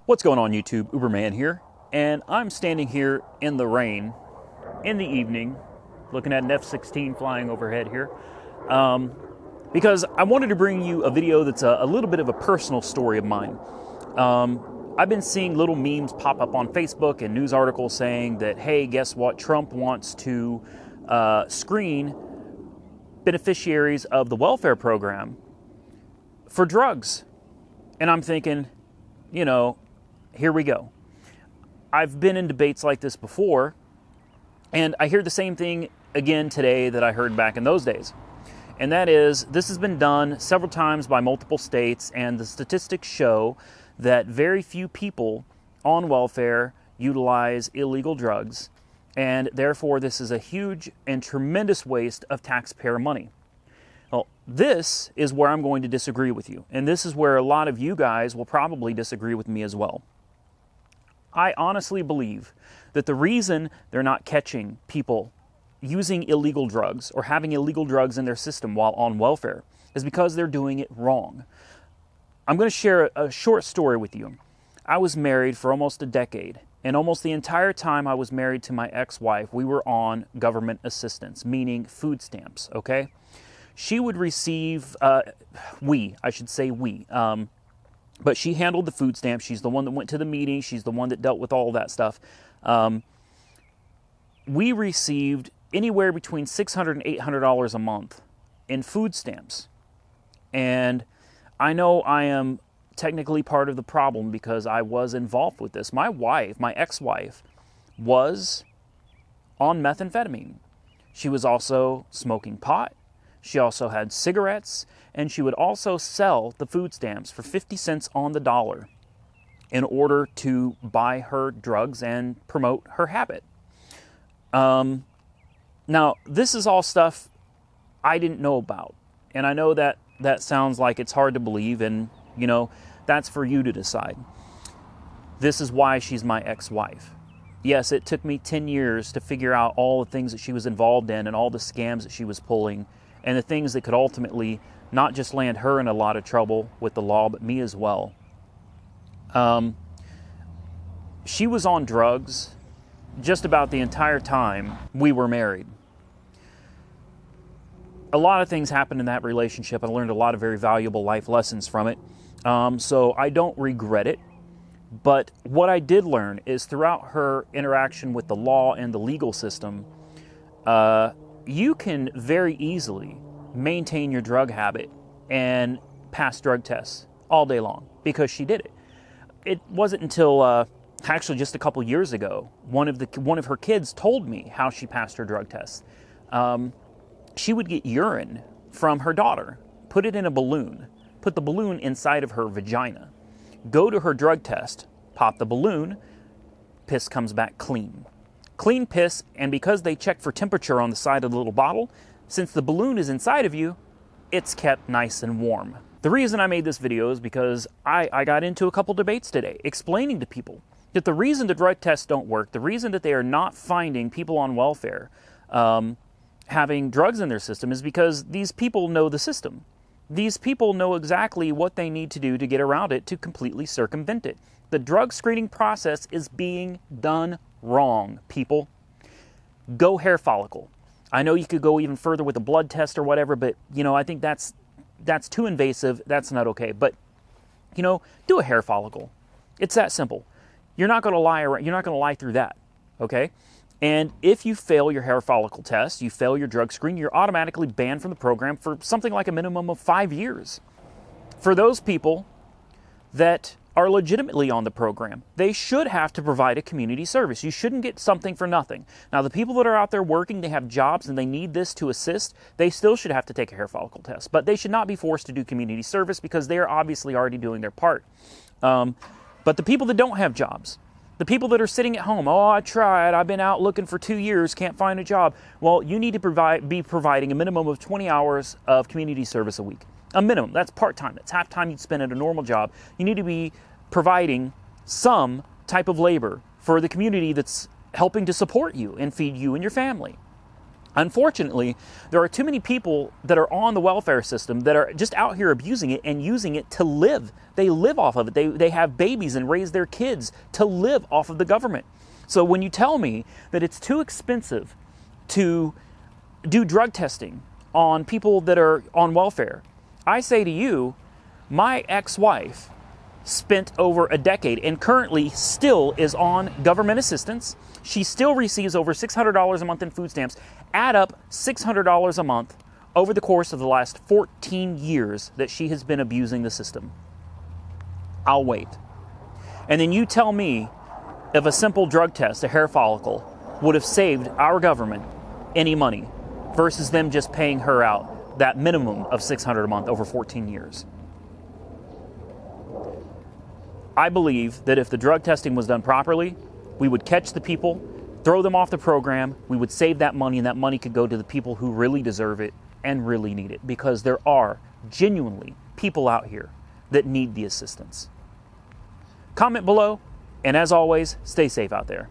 What's going on YouTube? Uberman here, and I'm standing here in the rain in the evening looking at an F-16 flying overhead here because I wanted to bring you a video that's a little bit of a personal story of mine. I've been seeing little memes pop up on Facebook and news articles saying that, hey, guess what? Trump wants to screen beneficiaries of the welfare program for drugs. And I'm thinking, you know, here we go. I've been in debates like this before, and I hear the same thing again today that I heard back in those days. And that is, this has been done several times by multiple states, and the statistics show that very few people on welfare utilize illegal drugs, and therefore this is a huge and tremendous waste of taxpayer money. Well, this is where I'm going to disagree with you, and this is where a lot of you guys will probably disagree with me as well. I honestly believe that the reason they're not catching people using illegal drugs or having illegal drugs in their system while on welfare is because they're doing it wrong. I'm going to share a short story with you. I was married for almost a decade, and almost the entire time I was married to my ex-wife, we were on government assistance, meaning food stamps, okay? She would receive, but she handled the food stamps. She's the one that went to the meeting. She's the one that dealt with all that stuff. We received anywhere between $600 and $800 a month in food stamps. And I know I am technically part of the problem because I was involved with this. My wife, my ex-wife, was on methamphetamine. She was also smoking pot. She also had cigarettes, and she would also sell the food stamps for 50 cents on the dollar in order to buy her drugs and promote her habit. Now, this is all stuff I didn't know about, and I know that sounds like it's hard to believe, and, you know, that's for you to decide. This is why she's my ex-wife. Yes, it took me 10 years to figure out all the things that she was involved in and all the scams that she was pulling, and the things that could ultimately not just land her in a lot of trouble with the law, but me as well. She was on drugs just about the entire time we were married. A lot of things happened in that relationship. I learned a lot of very valuable life lessons from it. So I don't regret it. But what I did learn is throughout her interaction with the law and the legal system, you can very easily maintain your drug habit and pass drug tests all day long because she did it. It wasn't until actually just a couple years ago, one of her kids told me how she passed her drug tests. She would get urine from her daughter, put it in a balloon, put the balloon inside of her vagina, go to her drug test, pop the balloon, piss comes back clean. Clean piss, and because they check for temperature on the side of the little bottle, since the balloon is inside of you, it's kept nice and warm. The reason I made this video is because I got into a couple debates today explaining to people that the reason the drug tests don't work, the reason that they are not finding people on welfare having drugs in their system is because these people know the system. These people know exactly what they need to do to get around it to completely circumvent it. The drug screening process is being done wrong, people. Go hair follicle. I know you could go even further with a blood test or whatever, but, you know, I think that's too invasive. That's not okay. But, you know, do a hair follicle. It's that simple. You're not going to lie around. You're not going to lie through that, okay? And if you fail your hair follicle test, you fail your drug screen, you're automatically banned from the program for something like a minimum of 5 years. For those people that are legitimately on the program, they should have to provide a community service. You shouldn't get something for nothing. Now, the people that are out there working, they have jobs and they need this to assist, they still should have to take a hair follicle test. But they should not be forced to do community service because they are obviously already doing their part. But the people that don't have jobs, the people that are sitting at home, oh, I tried, I've been out looking for 2 years, can't find a job. Well, you need to be providing a minimum of 20 hours of community service a week. A minimum. That's part-time. That's half time you'd spend at a normal job. You need to be providing some type of labor for the community that's helping to support you and feed you and your family. Unfortunately, there are too many people that are on the welfare system that are just out here abusing it and using it to live. They live off of it. They have babies and raise their kids to live off of the government. So when you tell me that it's too expensive to do drug testing on people that are on welfare, I say to you, my ex-wife spent over a decade and currently still is on government assistance. She still receives over $600 a month in food stamps. Add up $600 a month over the course of the last 14 years that she has been abusing the system. I'll wait. And then you tell me if a simple drug test, a hair follicle, would have saved our government any money versus them just paying her out that minimum of $600 a month over 14 years. I believe that if the drug testing was done properly, we would catch the people, throw them off the program, we would save that money, and that money could go to the people who really deserve it and really need it, because there are genuinely people out here that need the assistance. Comment below, and as always, stay safe out there.